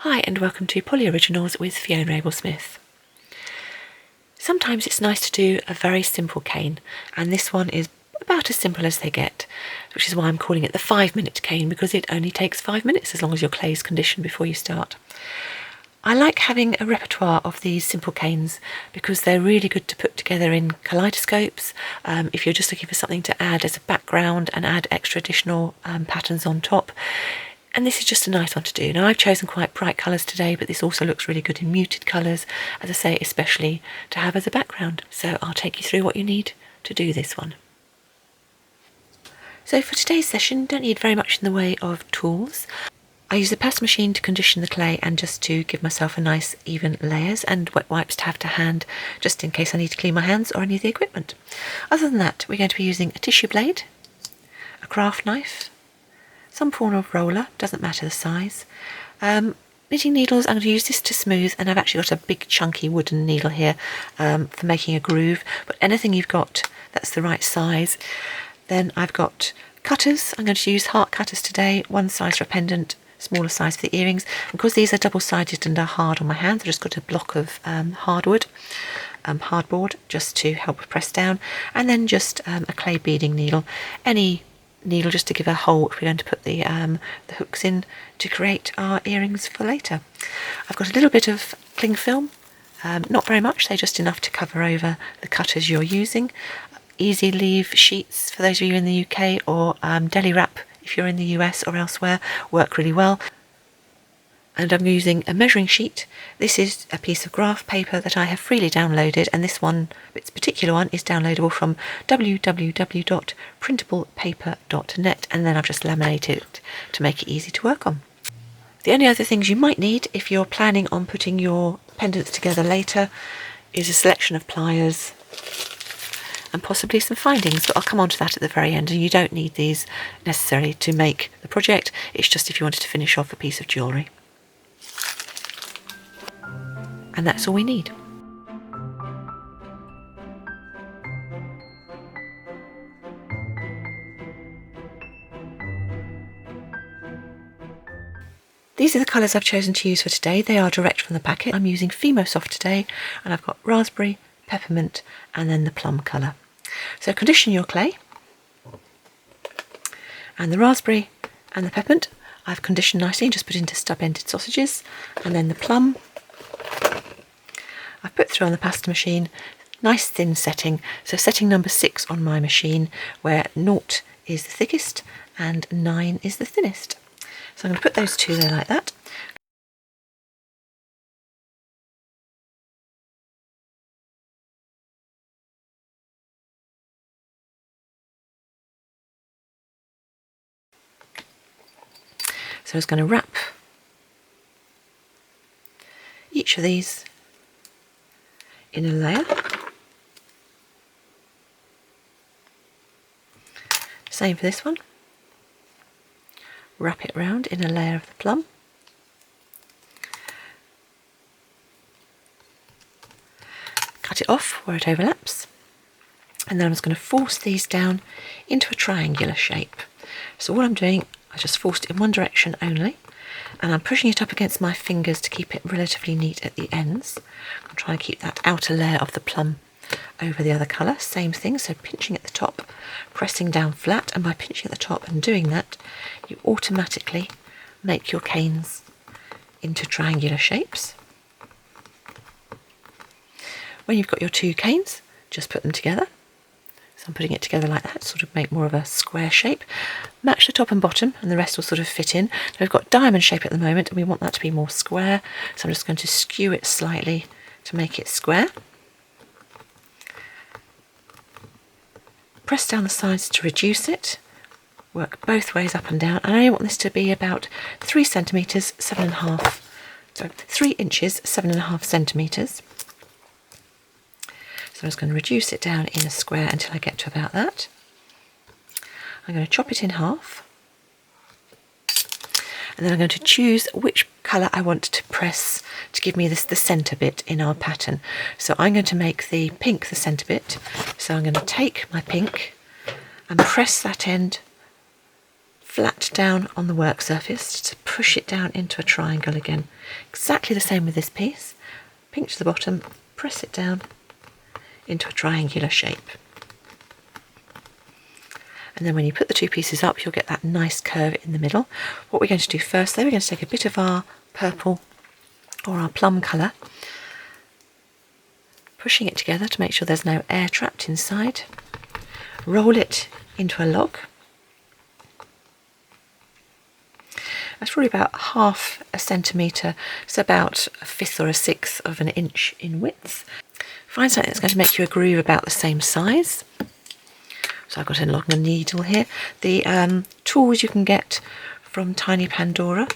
Hi and welcome to Polyoriginals with Fiona Abel-Smith. Sometimes it's nice to do a very simple cane, and this one is about as simple as they get, which is why I'm calling it the 5-minute cane, because it only takes 5 minutes as long as your clay is conditioned before you start. I like having a repertoire of these simple canes because they're really good to put together in kaleidoscopes if you're just looking for something to add as a background and add extra additional patterns on top. And this is just a nice one to do. Now I've chosen quite bright colours today, but this also looks really good in muted colours, as I say, especially to have as a background. So I'll take you through what you need to do this one. So for today's session, don't need very much in the way of tools. I use the pasta machine to condition the clay and just to give myself a nice even layers, and wet wipes to have to hand just in case I need to clean my hands or any of the equipment. Other than that, we're going to be using a tissue blade, a craft knife, some form of roller, doesn't matter the size. Knitting needles, I'm going to use this to smooth, and I've actually got a big chunky wooden needle here for making a groove, but anything you've got that's the right size. Then I've got cutters. I'm going to use heart cutters today, one size for a pendant, smaller size for the earrings. Because these are double-sided and are hard on my hands, I've just got a block of hardboard just to help press down, and then just a clay beading needle. Any needle just to give a hole if we're going to put the hooks in to create our earrings for later. I've got a little bit of cling film, not very much, they're just enough to cover over the cutters you're using. Easy leave sheets for those of you in the UK, or deli wrap if you're in the US or elsewhere, work really well. And I'm using a measuring sheet. This is a piece of graph paper that I have freely downloaded, and this particular one is downloadable from www.printablepaper.net, and then I've just laminated it to make it easy to work on. The only other things you might need if you're planning on putting your pendants together later is a selection of pliers and possibly some findings, but I'll come on to that at the very end, and you don't need these necessarily to make the project, it's just if you wanted to finish off a piece of jewellery. And that's all we need. These are the colours I've chosen to use for today. They are direct from the packet. I'm using Fimo Soft today, and I've got raspberry, peppermint, and then the plum colour. So condition your clay, and the raspberry and the peppermint I've conditioned nicely and just put into stub-ended sausages, and then the plum I've put through on the pasta machine, nice thin setting, so setting number 6 on my machine, where 0 is the thickest and 9 is the thinnest. So I'm going to put those two there like that. So I was going to wrap each of these in a layer. Same for this one. Wrap it round in a layer of the plum. Cut it off where it overlaps. And then I'm just going to force these down into a triangular shape. So what I'm doing, I just forced it in one direction only, and I'm pushing it up against my fingers to keep it relatively neat at the ends. I'm trying to keep that outer layer of the plum over the other colour. Same thing, so pinching at the top, pressing down flat, and by pinching at the top and doing that, you automatically make your canes into triangular shapes. When you've got your two canes, just put them together. So I'm putting it together like that, sort of make more of a square shape. Match the top and bottom, and the rest will sort of fit in. Now we've got diamond shape at the moment, and we want that to be more square, so I'm just going to skew it slightly to make it square. Press down the sides to reduce it. Work both ways up and down. And I only want this to be about 3 inches, 7.5 centimetres. So I'm just going to reduce it down in a square until I get to about that. I'm going to chop it in half, and then I'm going to choose which colour I want to press to give me the centre bit in our pattern. So I'm going to make the pink the centre bit. So I'm going to take my pink and press that end flat down on the work surface to push it down into a triangle again. Exactly the same with this piece. Pinch the bottom, press it down into a triangular shape. And then when you put the two pieces up, you'll get that nice curve in the middle. What we're going to do first, though, we're going to take a bit of our purple or our plum colour, pushing it together to make sure there's no air trapped inside. Roll it into a log. That's probably about 1/2 centimetre, so about 1/5 or 1/6 of an inch in width. Find something that's going to make you a groove about the same size. So I've got a long needle here. The tools you can get from Tiny Pandora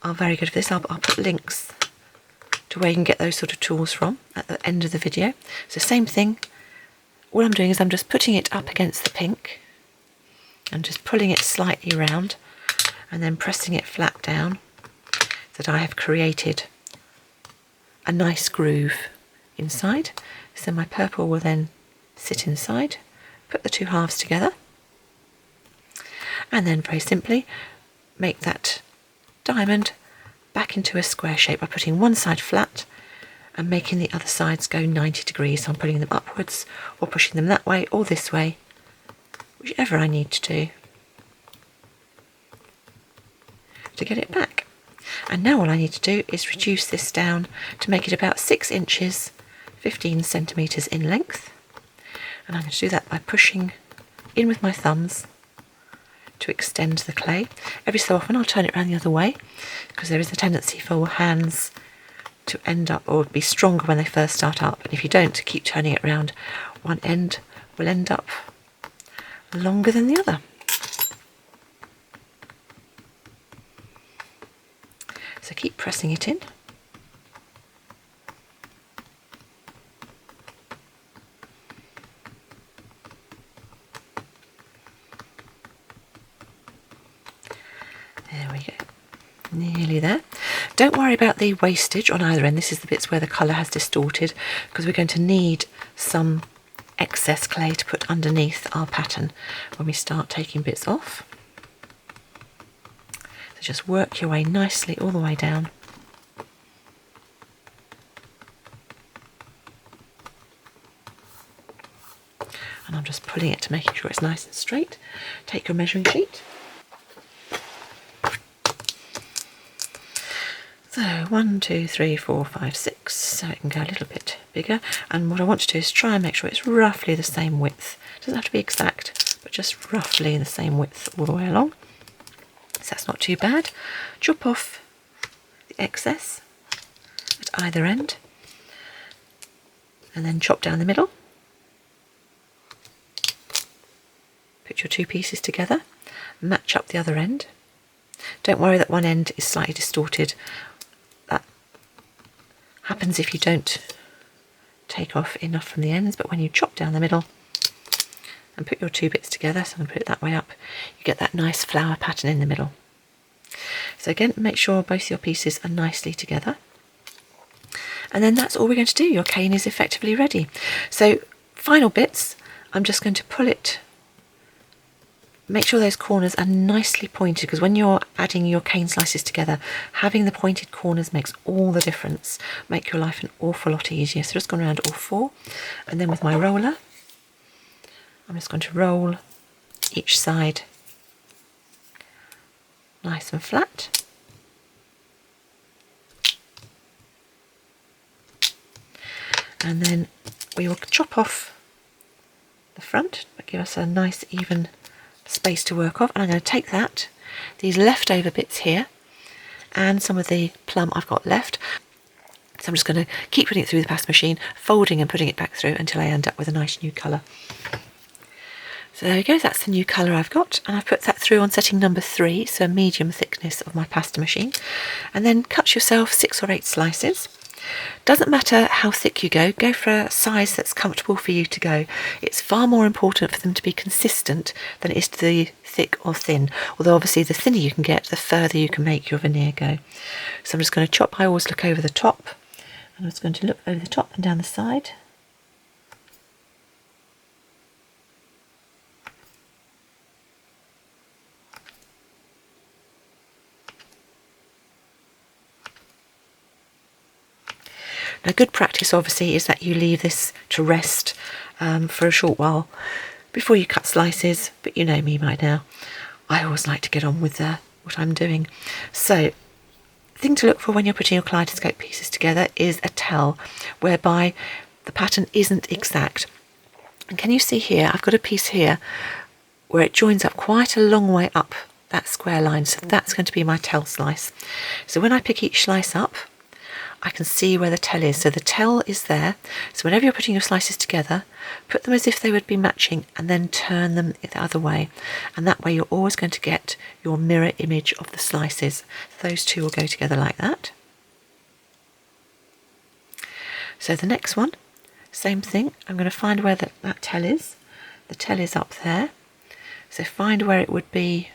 are very good for this. I'll put links to where you can get those sort of tools from at the end of the video. So same thing. All I'm doing is I'm just putting it up against the pink and just pulling it slightly round and then pressing it flat down so that I have created a nice groove inside. So my purple will then sit inside. Put the two halves together and then very simply make that diamond back into a square shape by putting one side flat and making the other sides go 90 degrees. So I'm putting them upwards or pushing them that way or this way, whichever I need to do to get it back. And now all I need to do is reduce this down to make it about 6 inches, 15 centimetres in length. And I'm going to do that by pushing in with my thumbs to extend the clay. Every so often I'll turn it around the other way because there is a tendency for hands to end up or be stronger when they first start up. And if you don't keep turning it around, one end will end up longer than the other. So keep pressing it in. There we go, nearly there. Don't worry about the wastage on either end. This is the bits where the colour has distorted because we're going to need some excess clay to put underneath our pattern when we start taking bits off. So just work your way nicely all the way down. And I'm just pulling it to making sure it's nice and straight. Take your measuring sheet. So 1, 2, 3, 4, 5, 6, so it can go a little bit bigger. And what I want to do is try and make sure it's roughly the same width. It doesn't have to be exact, but just roughly the same width all the way along. So that's not too bad. Chop off the excess at either end and then chop down the middle. Put your two pieces together, match up the other end. Don't worry that one end is slightly distorted. That happens if you don't take off enough from the ends, but when you chop down the middle and put your two bits together, so I'm going to put it that way up, you get that nice flower pattern in the middle. So again, make sure both your pieces are nicely together. And then that's all we're going to do. Your cane is effectively ready. So final bits, I'm just going to pull it. Make sure those corners are nicely pointed because when you're adding your cane slices together, having the pointed corners makes all the difference. Make your life an awful lot easier. So just going around all four, and then with my roller, I'm just going to roll each side nice and flat. And then we will chop off the front, but give us a nice even space to work off. And I'm going to take that, these leftover bits here, and some of the plum I've got left. So I'm just going to keep putting it through the pasta machine, folding and putting it back through until I end up with a nice new colour. So there we go, that's the new colour I've got, and I've put that through on setting number 3, so medium thickness of my pasta machine. And then cut yourself 6 or 8 slices. Doesn't matter how thick you go for a size that's comfortable for you to go. It's far more important for them to be consistent than it is to be thick or thin, although obviously the thinner you can get, the further you can make your veneer go. So I'm just going to chop. I always look over the top, and I'm just going to look over the top and down the side. Now, good practice obviously is that you leave this to rest for a short while before you cut slices, but you know me by now, I always like to get on with what I'm doing. So, the thing to look for when you're putting your kaleidoscope pieces together is a tell, whereby the pattern isn't exact. And can you see here, I've got a piece here where it joins up quite a long way up that square line, so that's going to be my tell slice. So when I pick each slice up, I can see where the tell is. So the tell is there. So whenever you're putting your slices together, put them as if they would be matching and then turn them the other way. And that way you're always going to get your mirror image of the slices. Those two will go together like that. So the next one, same thing. I'm going to find where that tell is. The tell is up there. So find where it would be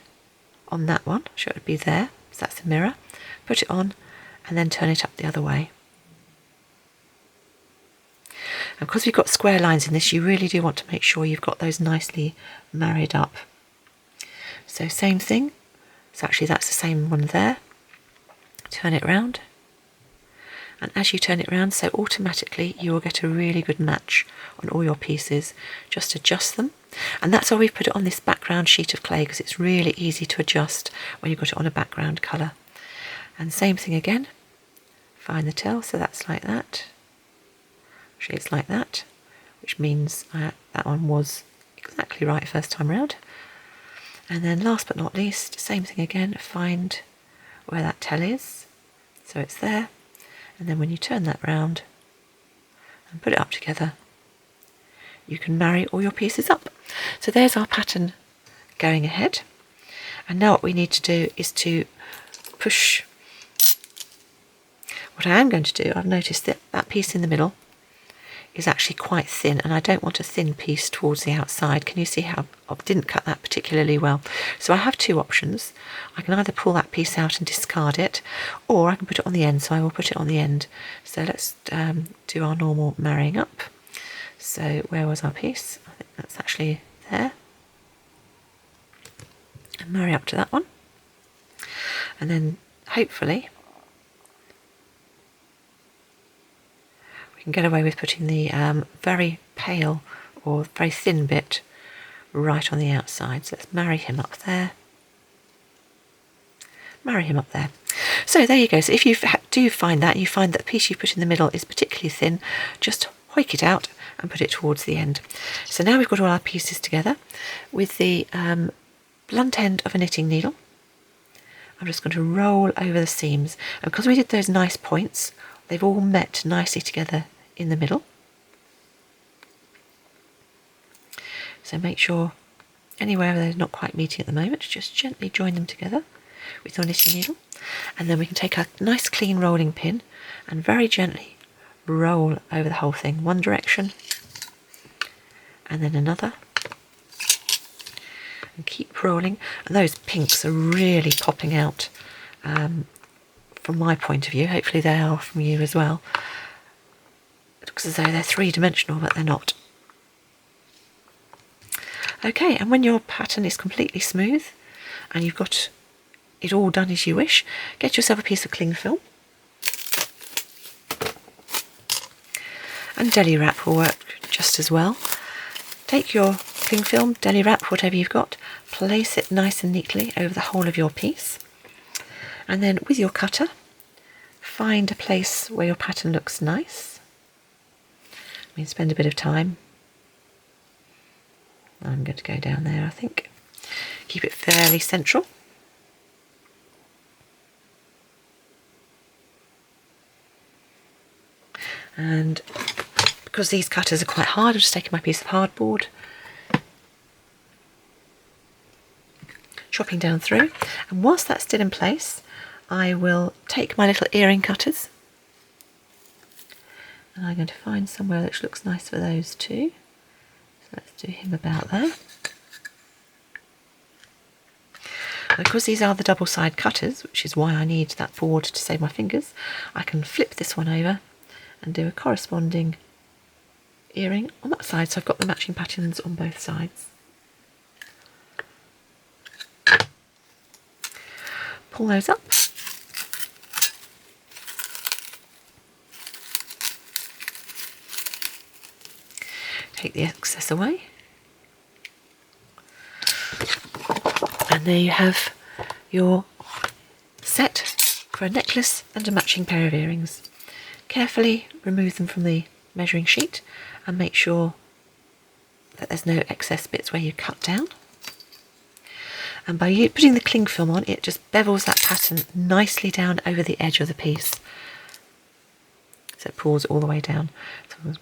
on that one. Sure, it would be there. So that's the mirror. Put it on and then turn it up the other way. And because we've got square lines in this, you really do want to make sure you've got those nicely married up. So same thing. So actually that's the same one there. Turn it round. And as you turn it round, so automatically you will get a really good match on all your pieces. Just adjust them. And that's why we've put it on this background sheet of clay, because it's really easy to adjust when you've got it on a background colour. And same thing again. Find the tell, so that's like that. Actually, it's like that, which means that one was exactly right first time round. And then last but not least, same thing again, find where that tell is. So it's there. And then when you turn that round and put it up together, you can marry all your pieces up. So there's our pattern going ahead. And now what we need to do is to push. What I am going to do, I've noticed that that piece in the middle is actually quite thin, and I don't want a thin piece towards the outside. Can you see how I didn't cut that particularly well? So I have two options. I can either pull that piece out and discard it, or I can put it on the end, so I will put it on the end. So let's do our normal marrying up. So where was our piece? I think that's actually there. And marry up to that one. And then hopefully we can get away with putting the very pale or very thin bit right on the outside. So let's marry him up there. Marry him up there. So there you go. So if you do find that, you find that the piece you put in the middle is particularly thin, just hoik it out and put it towards the end. So now we've got all our pieces together with the blunt end of a knitting needle. I'm just going to roll over the seams, and because we did those nice points, they've all met nicely together in the middle. So make sure anywhere they're not quite meeting at the moment, just gently join them together with your knitting needle. And then we can take a nice clean rolling pin and very gently roll over the whole thing. One direction and then another. And keep rolling. And those pinks are really popping out from my point of view. Hopefully they are from you as well. It looks as though they're three-dimensional, but they're not. Okay, and when your pattern is completely smooth and you've got it all done as you wish, get yourself a piece of cling film. And deli wrap will work just as well. Take your cling film, deli wrap, whatever you've got, place it nice and neatly over the whole of your piece. And then with your cutter, find a place where your pattern looks nice. I mean, spend a bit of time. I'm going to go down there, I think. Keep it fairly central. And because these cutters are quite hard, I've just taken my piece of hardboard, chopping down through. And whilst that's still in place, I will take my little earring cutters, and I'm going to find somewhere that looks nice for those too. So let's do him about there. And because these are the double side cutters, which is why I need that board to save my fingers, I can flip this one over and do a corresponding earring on that side, so I've got the matching patterns on both sides. Pull those up. Take the excess away. And there you have your set for a necklace and a matching pair of earrings. Carefully remove them from the measuring sheet and make sure that there's no excess bits where you cut down. And by putting the cling film on, it just bevels that pattern nicely down over the edge of the piece. So it pulls all the way down. So I'm going to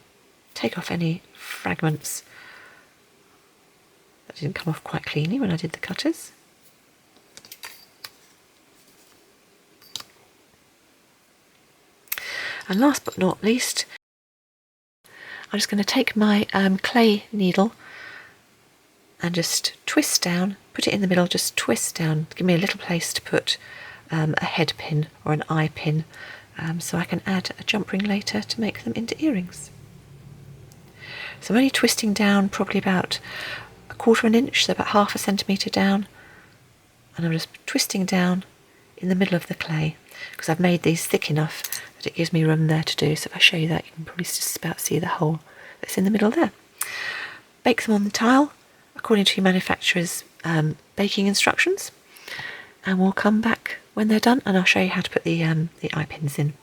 take off any fragments that didn't come off quite cleanly when I did the cutters. And last but not least, I'm just going to take my clay needle and just twist down, put it in the middle, just twist down, give me a little place to put a head pin or an eye pin, so I can add a jump ring later to make them into earrings. So I'm only twisting down probably about 1/4 inch, so about 1/2 centimetre down, and I'm just twisting down in the middle of the clay because I've made these thick enough that it gives me room there to do. So if I show you that, you can probably just about see the hole that's in the middle there. Bake them on the tile according to your manufacturer's baking instructions, and we'll come back when they're done and I'll show you how to put the eye pins in.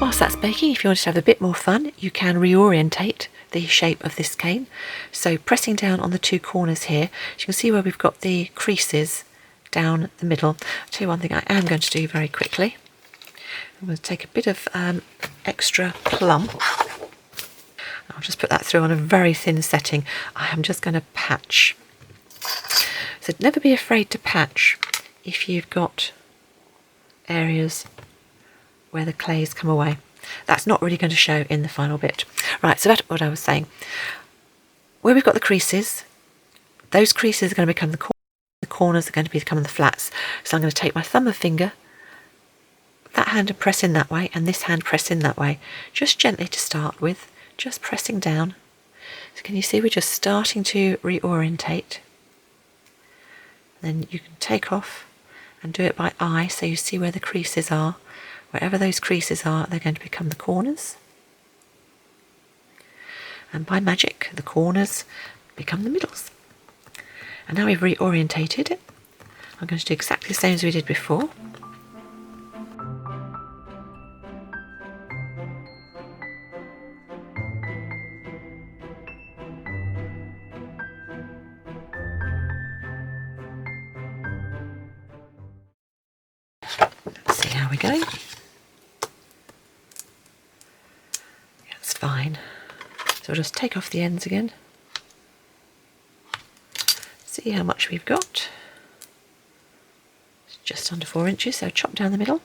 Whilst that's baking, if you want to have a bit more fun, you can reorientate the shape of this cane. So pressing down on the 2 corners here, you can see where we've got the creases down the middle. I'll tell you one thing I am going to do very quickly. I'm going to take a bit of extra plum. I'll just put that through on a very thin setting. I am just going to patch. So never be afraid to patch if you've got areas where the clay's come away. That's not really going to show in the final bit. Right, so that's what I was saying. Where we've got the creases, those creases are going to become the corners are going to become the flats. So I'm going to take my thumb and finger, that hand and press in that way, and this hand press in that way, just gently to start with, just pressing down. So can you see we're just starting to reorientate? Then you can take off and do it by eye, so you see where the creases are. Wherever those creases are, they're going to become the corners. And by magic, the corners become the middles. And now we've reorientated it, I'm going to do exactly the same as we did before. See how we're going. That's fine. So we'll just take off the ends again. See how much we've got. It's just under 4 inches, so chop down the middle.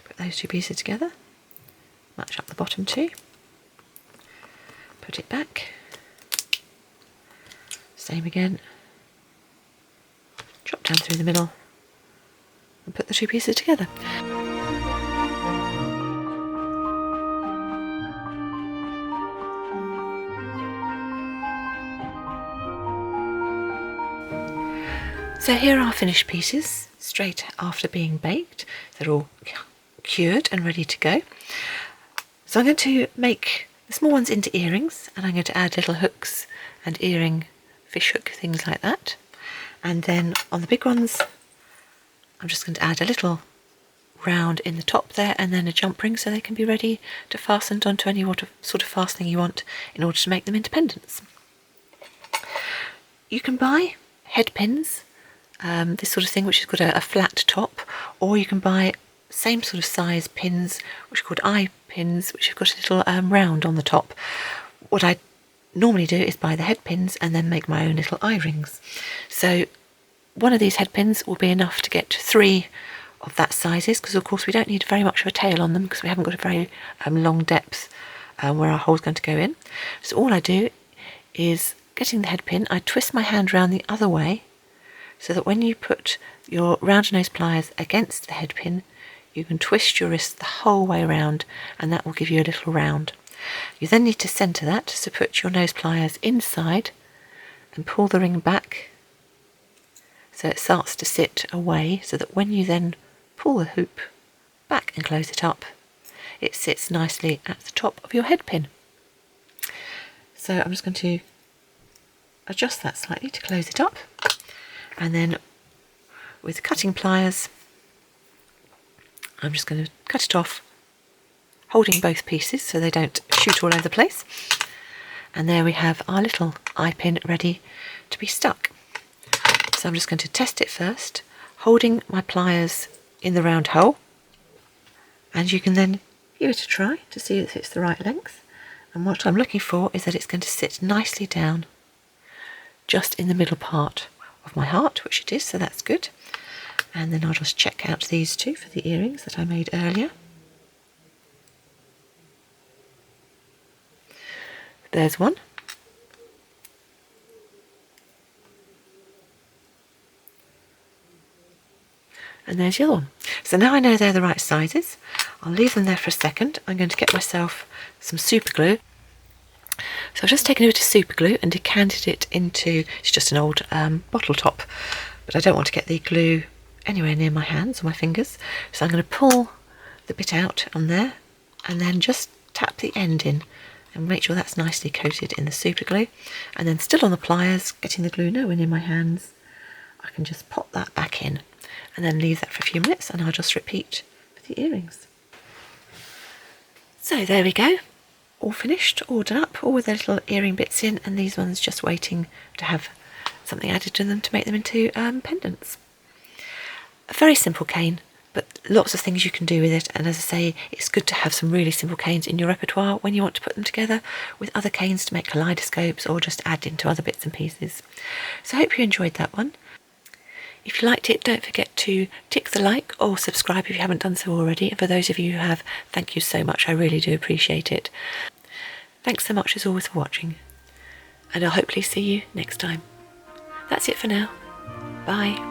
Put those 2 pieces together. Match up the bottom 2. Put it back. Same again. Chop down through the middle and put the 2 pieces together. So here are our finished pieces straight after being baked. They're all cured and ready to go. So I'm going to make the small ones into earrings, and I'm going to add little hooks and earring, fish hook, things like that. And then on the big ones, I'm just going to add a little round in the top there and then a jump ring so they can be ready to fasten onto any sort of fastening you want in order to make them into pendants. You can buy head pins, this sort of thing, which has got a flat top, or you can buy same sort of size pins, which are called eye pins, which have got a little round on the top. What I normally do is buy the head pins and then make my own little eye rings. So one of these head pins will be enough to get 3 of that sizes, because of course we don't need very much of a tail on them because we haven't got a very long depth where our hole's going to go in. So all I do is, getting the head pin, I twist my hand round the other way so that when you put your round nose pliers against the head pin, you can twist your wrist the whole way around, and that will give you a little round. You then need to centre that, so put your nose pliers inside and pull the ring back so it starts to sit away, so that when you then pull the hoop back and close it up, it sits nicely at the top of your head pin. So I'm just going to adjust that slightly to close it up, and then with cutting pliers I'm just going to cut it off, holding both pieces so they don't shoot all over the place. And there we have our little eye pin ready to be stuck. So I'm just going to test it first, holding my pliers in the round hole, and you can then give it a try to see if it's the right length. And what I'm looking for is that it's going to sit nicely down just in the middle part of my heart, which it is, so that's good. And then I'll just check out these two for the earrings that I made earlier. There's one. And there's the other one. So now I know they're the right sizes. I'll leave them there for a second. I'm going to get myself some super glue. So I've just taken a bit of super glue and decanted it into, it's just an old bottle top, but I don't want to get the glue anywhere near my hands or my fingers. So I'm going to pull the bit out on there and then just tap the end in and make sure that's nicely coated in the super glue. And then still on the pliers, getting the glue nowhere near my hands, I can just pop that back in and then leave that for a few minutes, and I'll just repeat for the earrings. So there we go, all finished, all done up, all with their little earring bits in, and these ones just waiting to have something added to them to make them into pendants. A very simple cane, but lots of things you can do with it, and as I say, it's good to have some really simple canes in your repertoire when you want to put them together with other canes to make kaleidoscopes or just add into other bits and pieces. So I hope you enjoyed that one. If you liked it, don't forget to tick the like or subscribe if you haven't done so already. And for those of you who have, thank you so much. I really do appreciate it. Thanks so much as always for watching, and I'll hopefully see you next time. That's it for now. Bye.